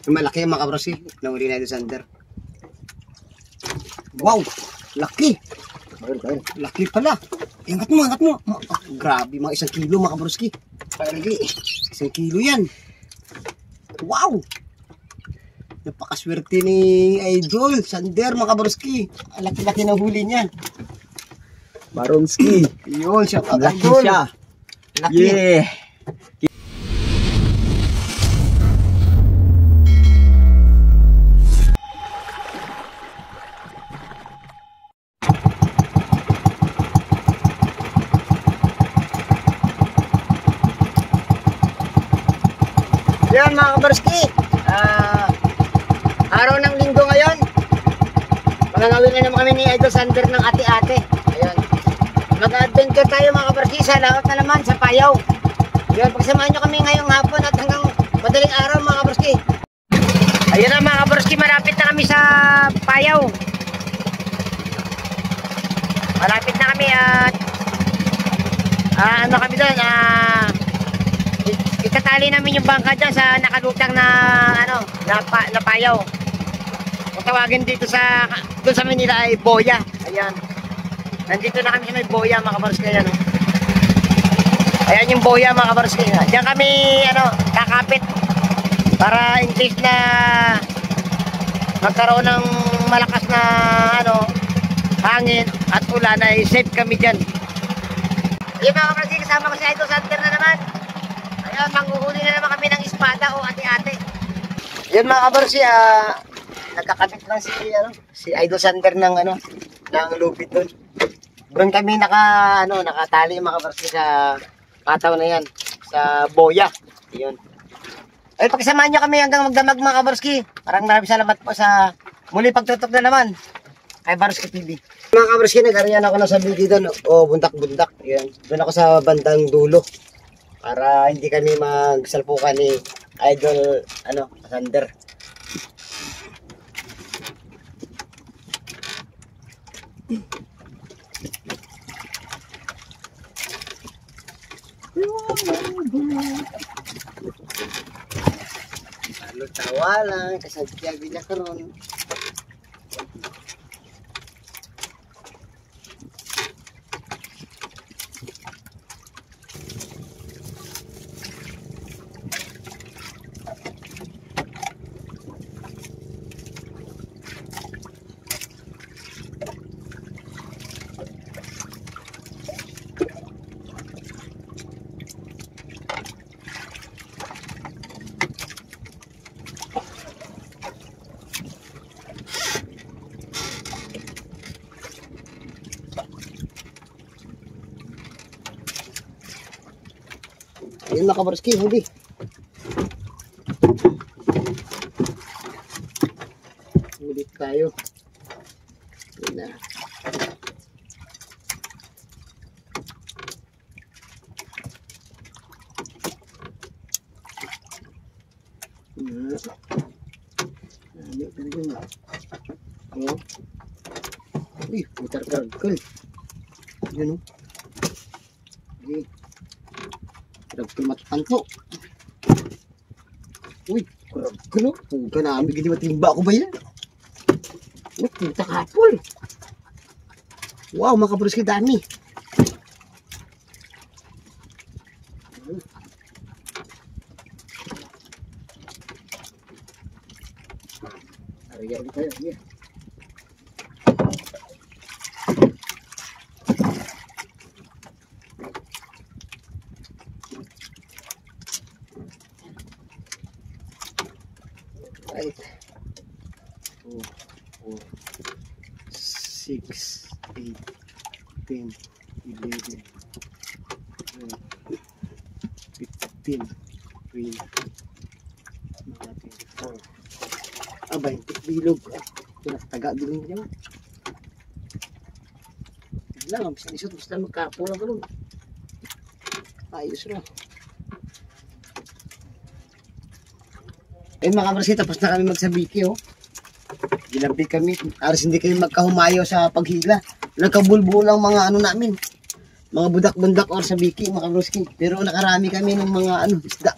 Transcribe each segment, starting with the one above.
Malaki yung mga kabroski. Nahuli na ito sa under. Wow! Laki! Laki pala. Ingat mo, ingat mo. Grabe, mga 1 kilo mga kabroski. Palagi. 1 kilo yan. Wow! Napakaswerte ni Idol Sander mga kabroski. Laki-laki ng huli niya. Baromski. Yun, siya pa. Laki siya. Laki. Yeah. Yan mga kabarski, araw ng linggo ngayon. Magagawin na naman kami ni Idol Sander ng ate-ate. Ayun. Mag-adventure tayo mga kabarski sa laot na naman, sa Payaw. Yun, pagsamahan nyo kami ngayong hapon at hanggang madaling araw mga kabarski. Ayun na mga kabarski, malapit na kami sa Payaw. Malapit na kami at ano kami doon, itatali namin yung bangka dyan sa nakalutang na na payaw. Kung tawagin dito sa doon sa Manila ay boya. Ayan. Nandito na kami sa may boya mga kabarski. Ayan. Ayan yung boya mga kabarski. Diyan kami kakapit para in case na magkaroon ng malakas na hangin at ulan ay safe kami dyan. Ayan mga kabarski, kasama ko si Idol Sander na naman. Ayan, manghuhuli na naman kami ng espada o ate-ate. Yan mga kabarsi, nagkakabit lang si Idol Sander ng lupit doon. Doon kami nakatali mga kabarsi sa pataw na yan, sa boya. Yun. Ay, pakisamahan nyo kami hanggang magdamag mga kabarski. Maraming salamat po sa muli pagtutok na naman kay Baruski TV. Mga kabarski, nag-ariyan ako na sa video doon, bundak-bundak. Yan. Doon ako sa bandang dulo. Para hindi kami magsalpukan ni Idol Sander. Ano tawa lang kasadya bila karon. Ayun mga kabarski, huli. Huli tayo. Ayun na. Ano talaga na. Oh. Uy, putar-karagkal. Yun o. Okay. Matutan po. Uy, karagkal o. Huwag ka namin, gini matimba ako ba yan? Uy, puta kapol. Wow, mga kabarski, dami. Ariya ulit tayo, ariya. Right. 2, 4, 6, 8, 10, 11, 12, 15, 20, 24. Abay, bilog. Pinakataga din niya. Lang, isot basta magkapulang ka nun. Ayos na. Eh mga kabarski, tapos na kami magsabiki Ginabik kami. Aras hindi kayo magkahumayo sa paghila. Nagkabulbuo lang mga namin. Mga budak-bundak or sabiki mga kabarski. Pero nakarami kami ng mga isda.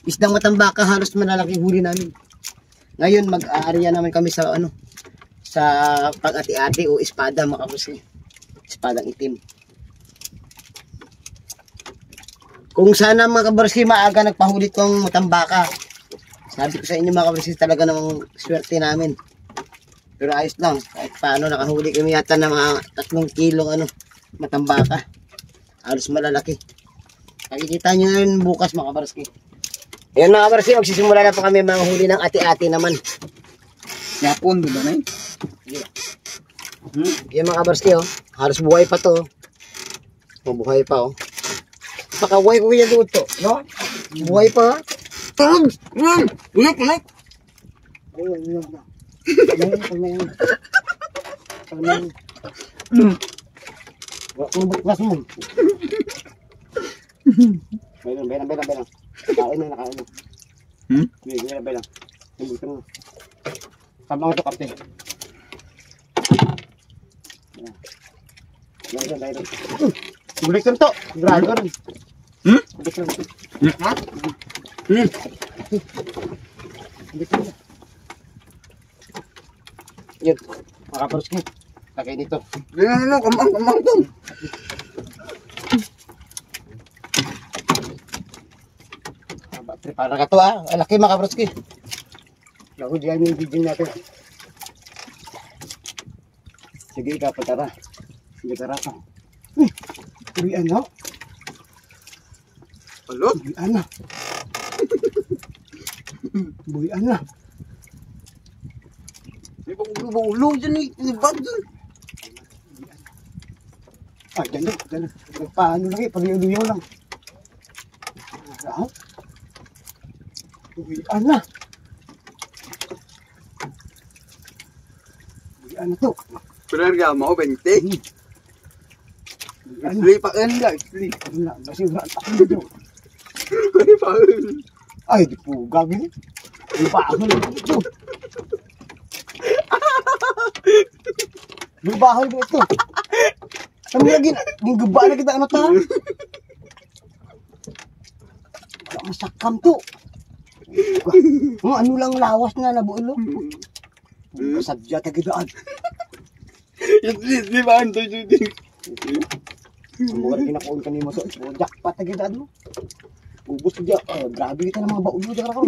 Isdang matambaka, halos malalaking huli namin. Ngayon mag-aarya naman kami sa ano, sa pag-ati-ati o espada mga kabarski. Espadang itim. Kung sana mga kabarski maaga nagpahulit kong matambaka. Sabi ko sa inyo mga kabarski talaga namang swerte namin. Pero ayos lang, kahit paano nakahuli kami yata ng mga 3 kilong ano, matambaka. Halos malalaki. Nakikita nyo na yun bukas mga kabarski. Ayan mga kabarski, magsisimula na po kami mga huli ng ati-ati naman. Yapon, di ba na Yan mga kabarski oh. Halos buhay pa to. Buhay pa oh. Pakaway ko yan dito, no? Buhay pa. Ulit. Baklas mo. Belang. Kain na, nakain na. Belang. Tumbutin mo. Sabang ito, kapte. Belang. Bulik lang to. Grado ka rin. Bulik lang to. Ha? Bulik lang to. Yun. Makaparuski. Lagay dito. Ano, kamang to. Para ka to ah. Laki makaparuski. Lago diyan yung video natin. Sige, kapatara. Sige, tara ka. Buwian na. Alo? Buwian na. Buwian na. Di ba ulo dyan eh. Ibag dyan. Ah, dyan. Paano lang eh. Pag-iuduyaw lang. Saan? Buwian na. Buwian na to. Pererga mo, 20. Sleep pa kan lang, sleep. Wala, kasi wala ang takbo dito. Ano pa? Ay, di po gagawin. Ano ba ako lang ito? Lubahoy ba ito? Kami lagi, gaba na kita ano ta? Wala masakam to. Ano lang lawas na nabuulo? Kasadya tagidaan. Di ba anto yun? Ang mga kinakuon kanimo so, jackpot tagidaan mo. Ubus dia, grabe kita ng mga baulo dyan ako.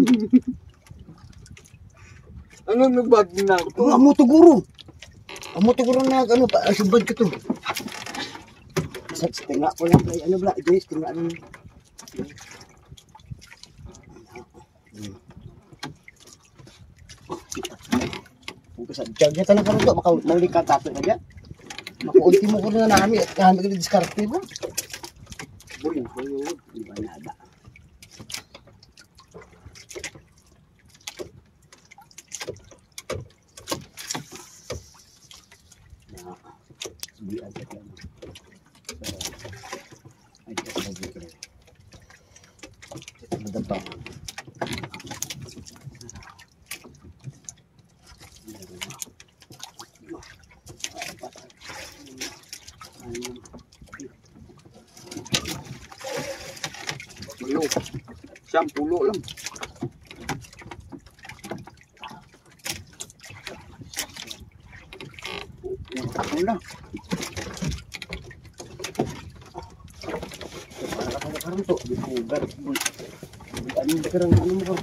Anong nagbag na ako? Amo tuguro. Amo tuguro na ano pa subad ka to. Sa tinga ko lang kay ano bla, Jace tinga ano. Ubus jag ya tanang karon to makauli ka tato na diyan. Makuultimo ko na namin at kami ka diskarte mo. Boy, di ba nada. Beli aja kan. Aja lagi keren. Betul. Malo. 10 lang. Wala. Karon to, dipugar. Ano ba karang ano mo?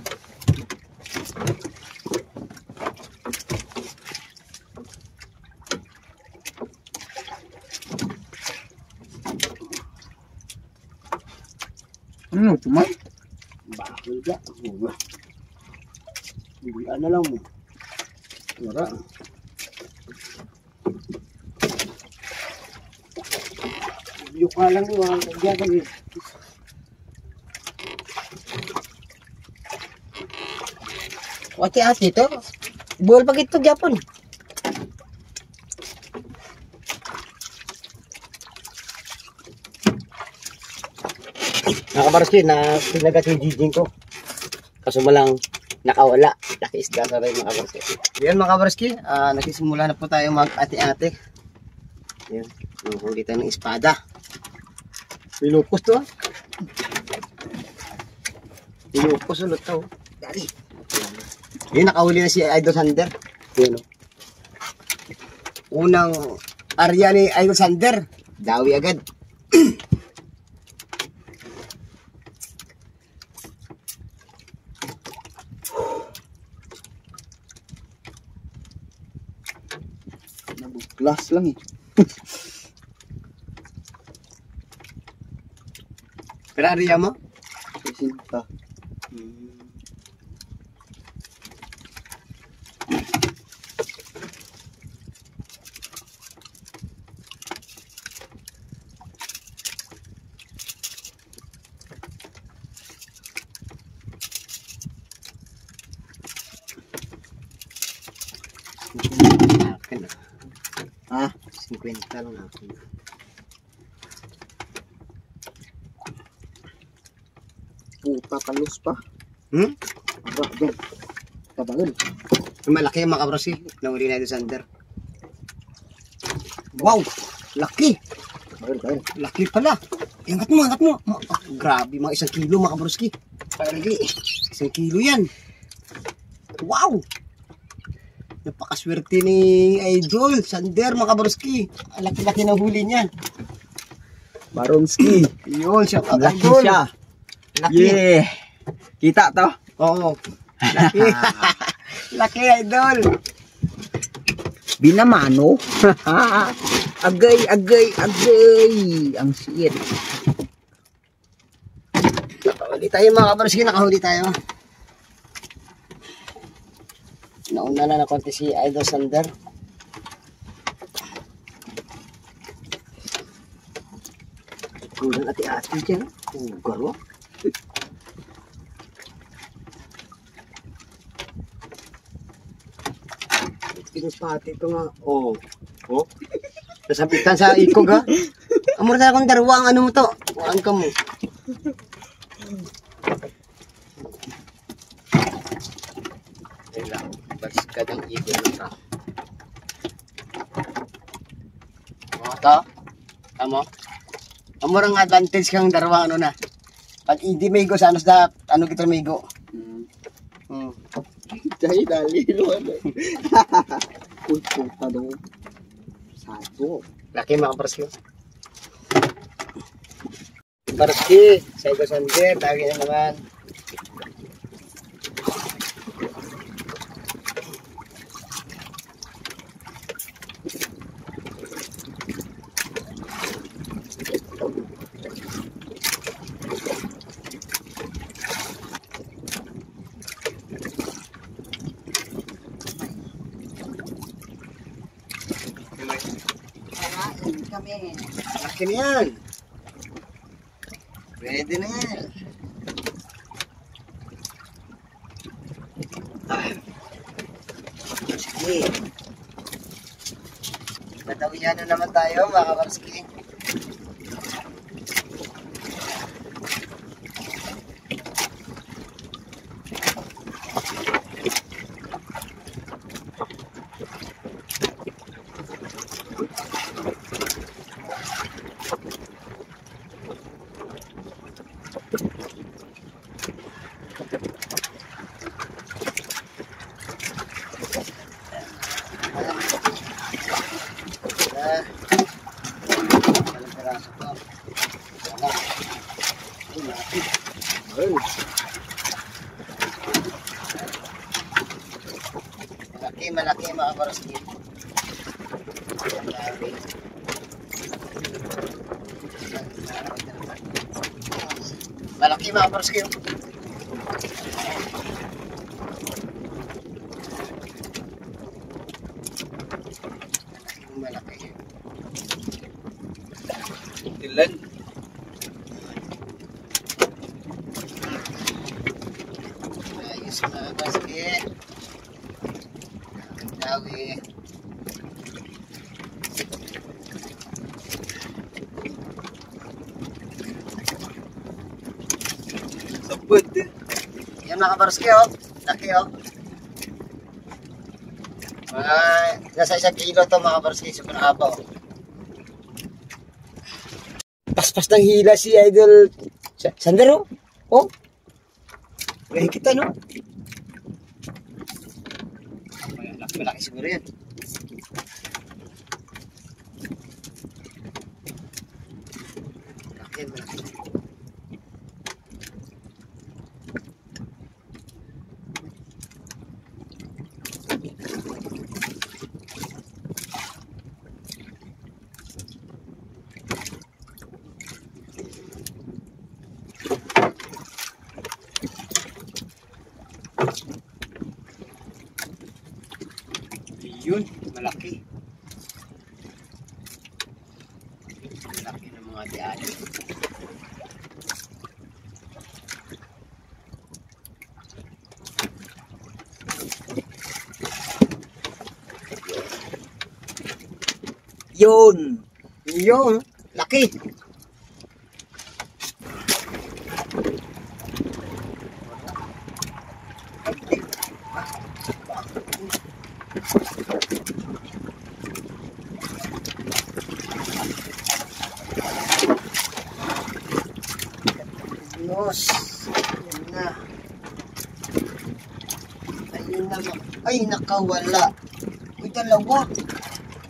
Ano, tumay? Bakit ya? Buwian na lang mo. Wala. Yung ka lang yung mga kagyagan eh. Ati-ati to. Buwal pag ito Japon. Nakabarski na pinagat yung jijing ko. Kaso malang nakawala. Laki isda sa rin mga kabarski. Yan mga kabarski, nagsisimula na po tayo mag-ati-ati. Yan, huli tayo ng espada. Pinupos to. Pinupos ulit to. Dali. Yun, nakahuli na si Idol Sander. Yun, unang area ni Idol Sander. Dawi agad. Nabuklas lang eh. Pero area mo? Sinta. Akin na. Ah, 50 lang akin. puta kalos pa. Hmm? Aba, dyan. Tabangan. Malaki yung mga kabrosi. Nahuli na Idol Sander. Wow! Laki! Tabangan. Laki pala. Angat mo, angat mo. Grabe, mga 1 kilo mga kabroski. Lagi. 1 kilo yan. Wow! Napakaswerte ni Idol Sander mga kabroski. Laki-laki ng huli niyan. Baromski. Yun, siya ka Laki Idol. siya. Laki. Yeah. Kita to. Oo. Laki. Laki Idol. Binamano. Agay, agay, agay. Ang siit. Nakahuli tayo mga kabroski. Nakahuli tayo. Nauna na konti si Idol Sander. Kulang ati-ati dyan. Garo. Pinuspati ito nga. Oo. Oh. Nasabitan sa ikog ha. Amor na akong darwa ang ano mo to. Ang ka mo. Ayun lang. Baliskad ang ikog ng ta. O to. Tamo. Amor ang advantage kang darwa ano na. Pag hindi may go sa ano kita may go. Dahil dali. Puta daw. Sado. Laki mga Barski. Barski, sa Idol Sander, tawagin na naman. Laki na yan. Pwede na yan. Sige. Natawihan na naman tayo mga Barski. Malaki mga Barski. Malaki mga Barski. Malaki. Ilan? Ayos mga Barski. Dawi. Sabot. Yan mga Barski oh. Laki oh. Nasa 1 kilo to mga Barski. Super haba oh. Paspas ng hila si Idol Sander oh. Oh. Gaya kita no. malaki siguro yan. Malaki yan, malaki. Yun, malaki. Malaki ng mga ati-ati. Yun! Yun, laki. Ayos. Ayun na. Ayun na. Ay, nakawala. Uy, dalawa.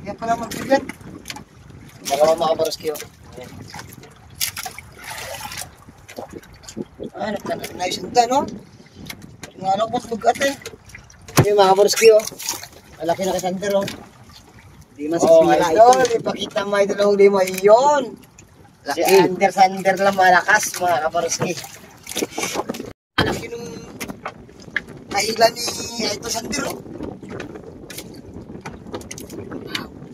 Kaya pala magbigat. Dalawa mga kabaroski. Ah, naisunta, no? Nangalak mo mag-at eh. Yung mga kabaroski, oh. Malaki na kasander, oh. Di man Oh, sila idol. Ipakita mo, idol, ang lima. Yun. Si Laki. Sander lang malakas, mga kabaroski. Laki nung kaila ni Idol Sander, oh.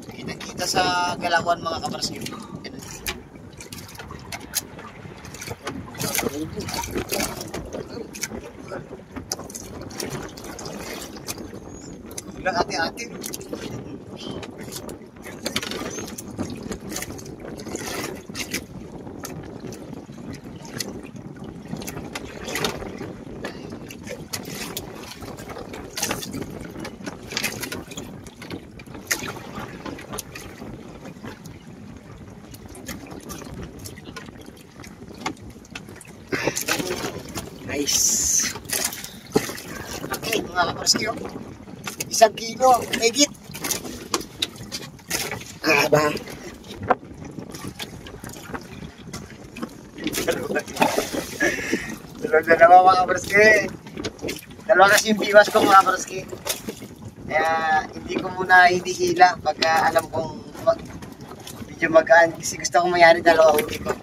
Kita-kita sa galawan, mga kabaroski. Bilang hati-hati. Nice. Okay, mga kaparski, oh. 1 kilo, higit. Ah, ba? Dalawa mga kaparski. Dalawa kasi yung biwas ko, mga kaparski. Kaya hindi ko muna hinihila pagka alam kong medyo magaan. Kasi gusto kong mayari dalawa huli ko.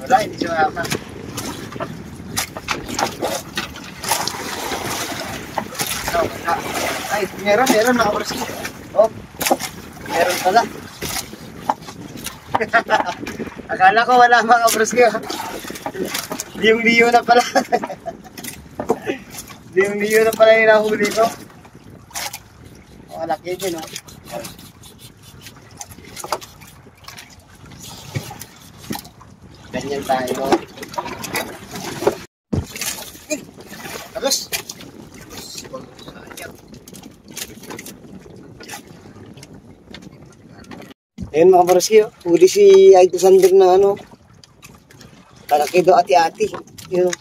Wala, hindi siya mama. No, wala. Ay, meron mga kaparski. Oh, meron pala. Akala ko wala mga kaparski. Liyong-liyo na pala. Liyong-liyo na pala yung nahuli ko. Oh, laki din, oh. Ganyan tayo. Tapos. Ayun mga kaparski, oh. Huli si Idol Sander na ano. Malaki daw ati-ati. Yun.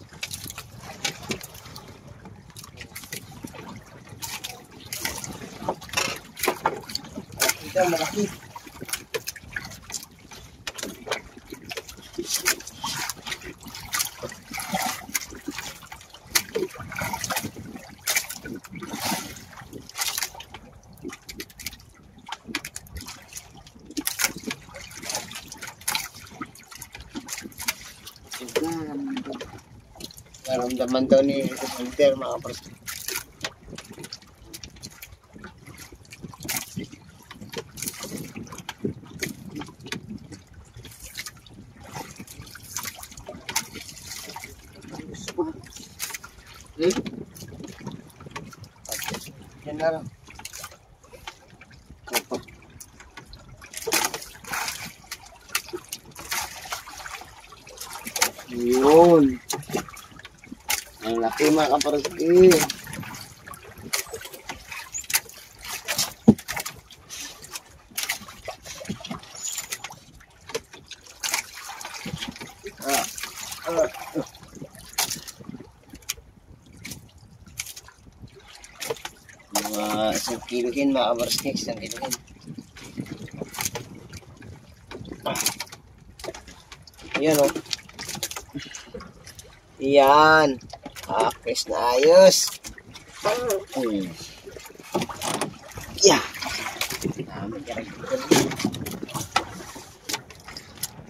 Malaki daw, malaki. Naramdaman daw ni Hunter, mga kaparski. Yan na lang. Yun. Ang laki mga kaparski. kiluhin mga kabarski, isang kiluhin. Ayan o. Yan. Akis na ayos. Yeah.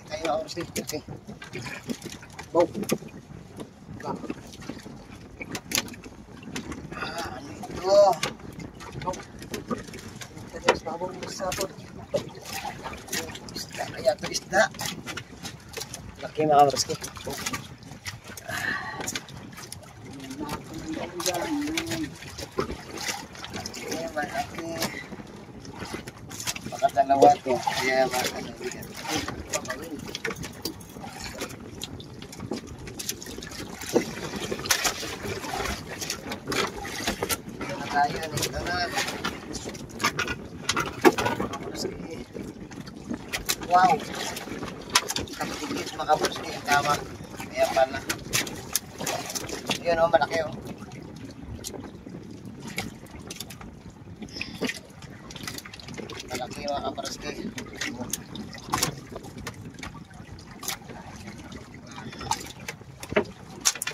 Tayo ako kasi. Okay. Bow. Ano ito? Bow. Ito sa babong masapot. Isda. Kaya ito isda. Laki mga kabarski. Dalawa to. Kaya makakalabigan. Ito na tayo. Ito na. Wow. Kapitigis makabuski. Tama. Kaya pala. Yun o, malaki o. Malaki mga kabarski.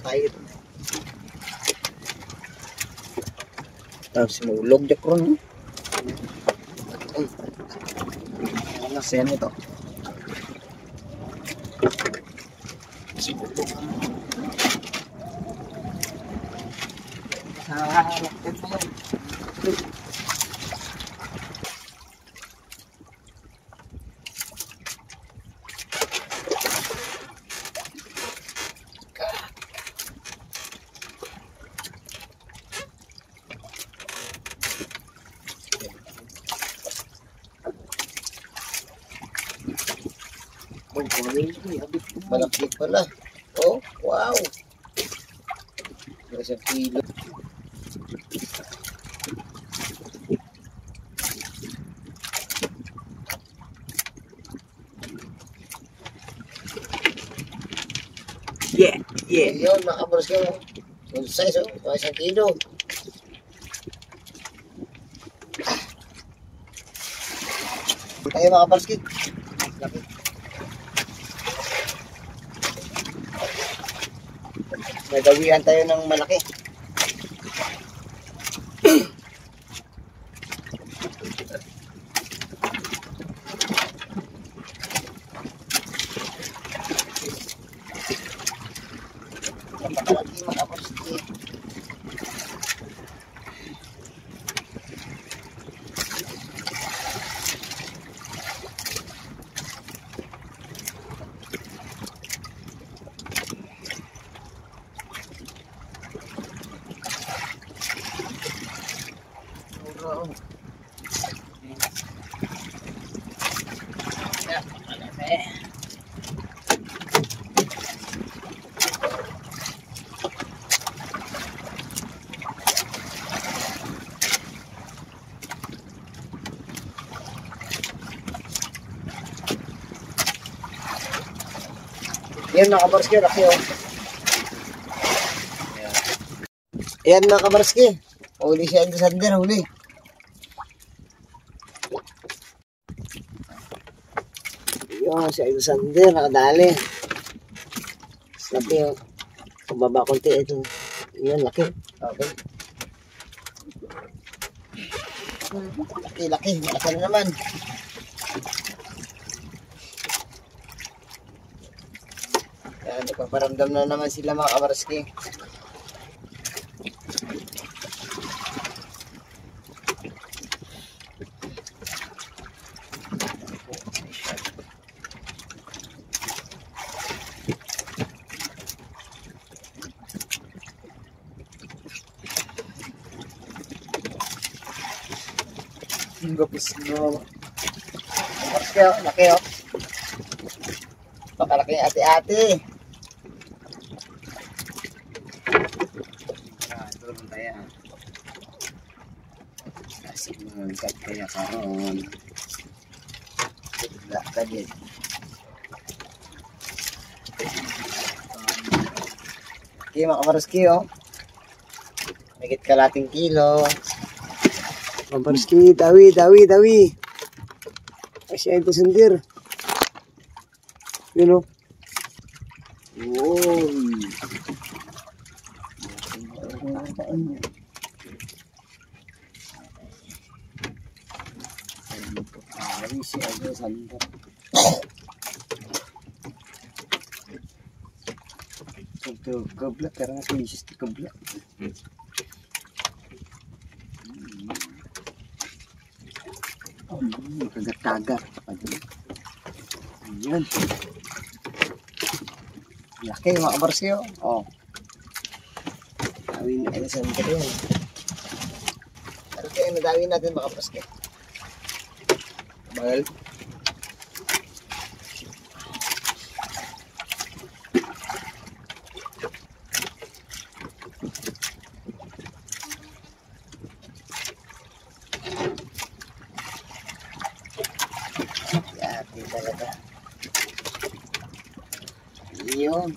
Tayo. Tapos sinulog dyan ko rin. Ano na siya nito? Sinulog. Halaktin mo yan. Malaki pala. Oh, wow. Isang kilo. Yeah. Yun, makabaros ka mo. Full size, oh. Isang kilo. Tayo makabaros ka. Laki. Nagawian tayo ng malaki. Napakalaki mga kabarski. Yan mga kabarski, laki o. Yan mga kabarski. Huli siya yung sander, huli. Yan siya yung sander, nakadali. Laki o. Pababa konti ito. Yan, laki. Okay. Laki. Malaki na naman. Yan, nagpaparamdam na naman sila mga kabarski. Ang gapis mo. Kabarski o, laki o. Pakalaki ate-ate. Turun tayo. Kasi magkat kaya karoon. Wala ka din. Okay mga kabarski o. Higit kalating kilo. Kabarski, dawi. Ay, si Idol Sander. Yun o. Uy. Ay, si Idol Sander. Kabla, karena krisis di kabla. Kagat-kagat. Ayan. Laki mga kabarski oh. Oh. Dawin na sa mga yan. Pero kaya nadawin natin mga kabarski. Bagal. Yati talaga. Yun.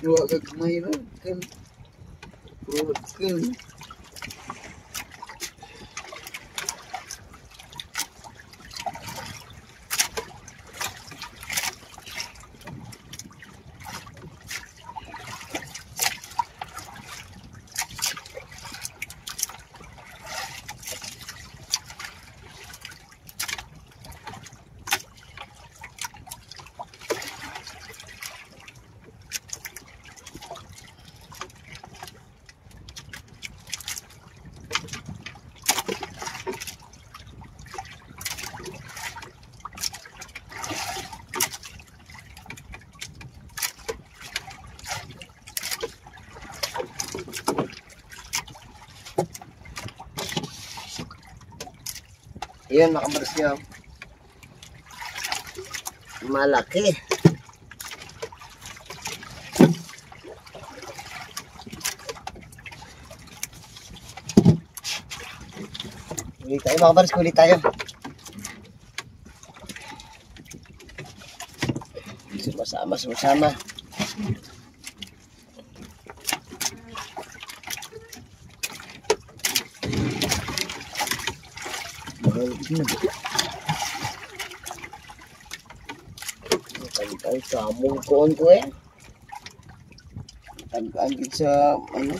Huwag mayroon kan. Huwag kan. Ayan mga kabarski oh. Malaki. Ulit tayo mga kabarski, ulit tayo. Sumasama. Tagkaan sa mungkoon ko eh. Tagkaan din sa ano.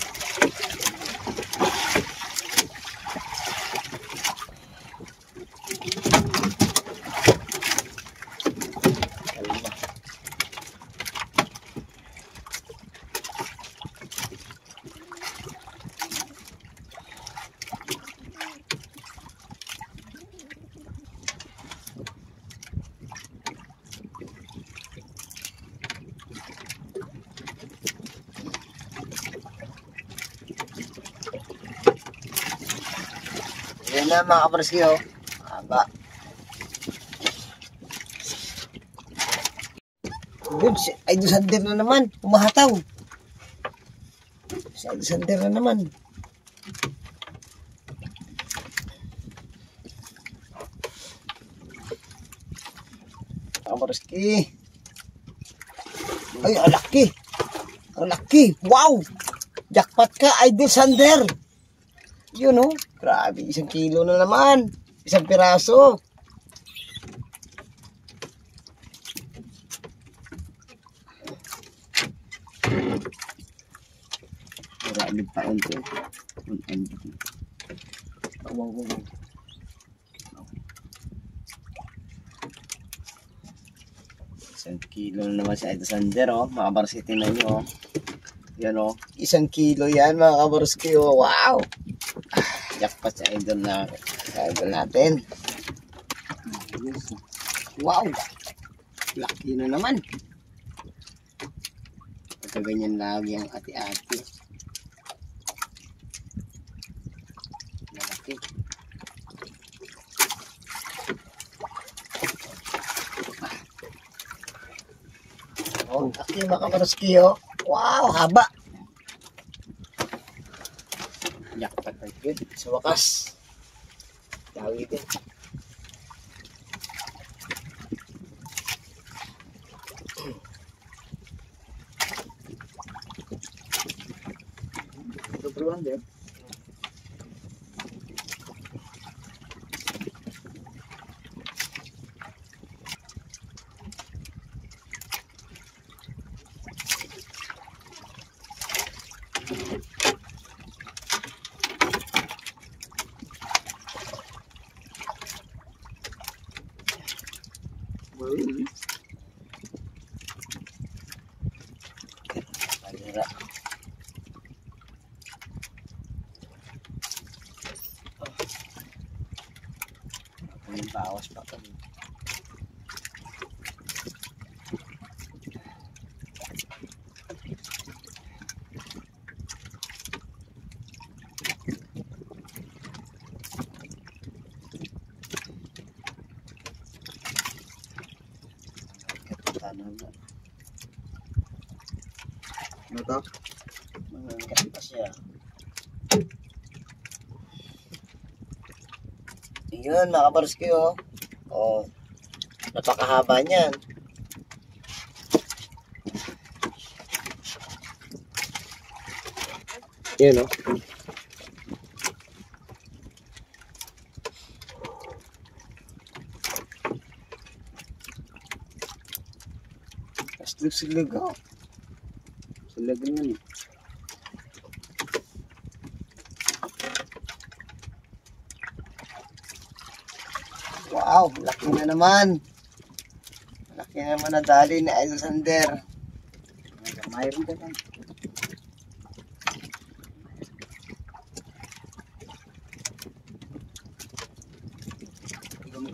Yan na mga kabarski oh. Haba. Good, si Idol Sander na naman. Umahataw. Si Idol Sander na naman. Kabarski. Ay, alaki. Alaki. Wow. Jackpot ka, Idol Sander. Yun oh. Grabe, 1 kilo na naman. 1 piraso. Marami taon to. Wow. 1 kilo na naman si Idol Sander oh. Mga kabarski, tingnan nyo oh. Yan oh. 1 kilo yan mga kabarski oh. Wow. Jackpot sa idol natin. Wow! Laki na naman. Pagkaganyan lagi ang ati-ati. Malaki. Oh, laki mga kabarski oh. Wow! Haba! Jackpot na yun. Sa wakas. Dawi din. Sander. Palira. Yung bawas pa kami. Ano to? Mangangkat pa siya. Yun, mga kabarski, oh. Oh, napakahaba niyan. Yun, oh. Silag, oh. Silag naman, eh. Wow, laki na naman. Laki na naman na dali ni Idol Sander. Mayroon ka lang.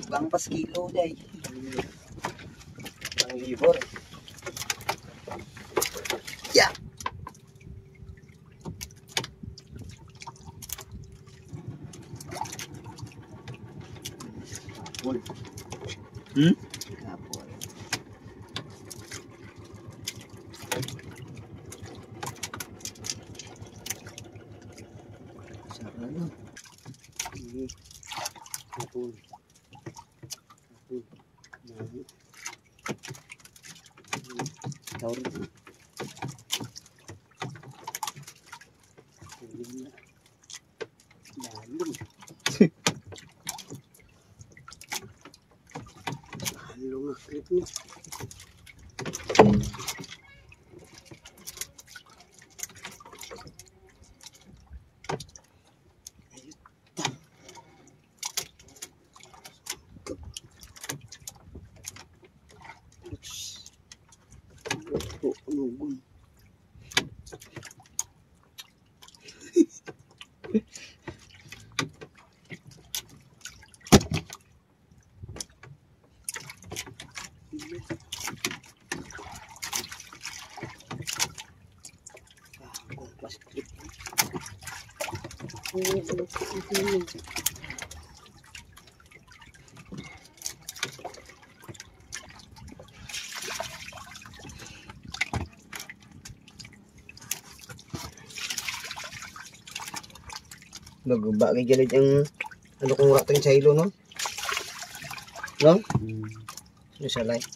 Ibang pas kilo day. Ang libor. Yeah. Kapul. Kapul. Sarap na. Kapul. Kapul. Nahi. Taur. Dalam. Halo nga kripnya. Nugun. Nagba kay gilid yung ano kung rakto yung silo, no? No? Ano siya like?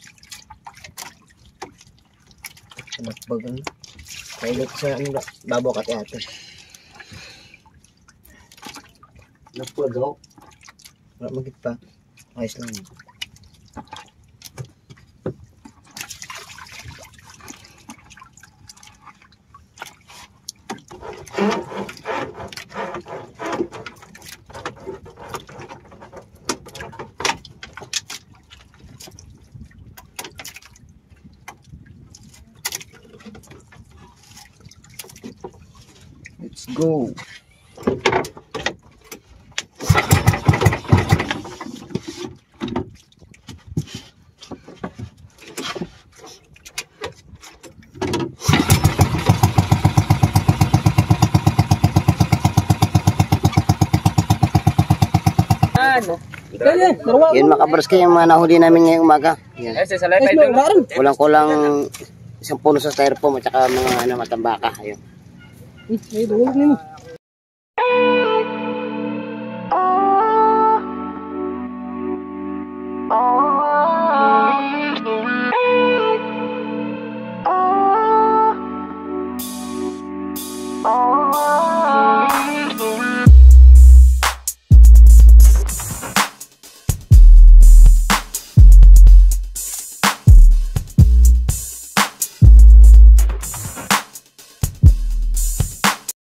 Nagbagan. Kailit sa ano ba? Babaw ka ate. Nagpagaw? Wala magit pa. Ayos lang. Let's go. Yan mga kabarski yung mga nahuli namin ngayong umaga. Yan. Kulang-kulang isang puno sa styrofoam at saka mga matambaka. Ayun.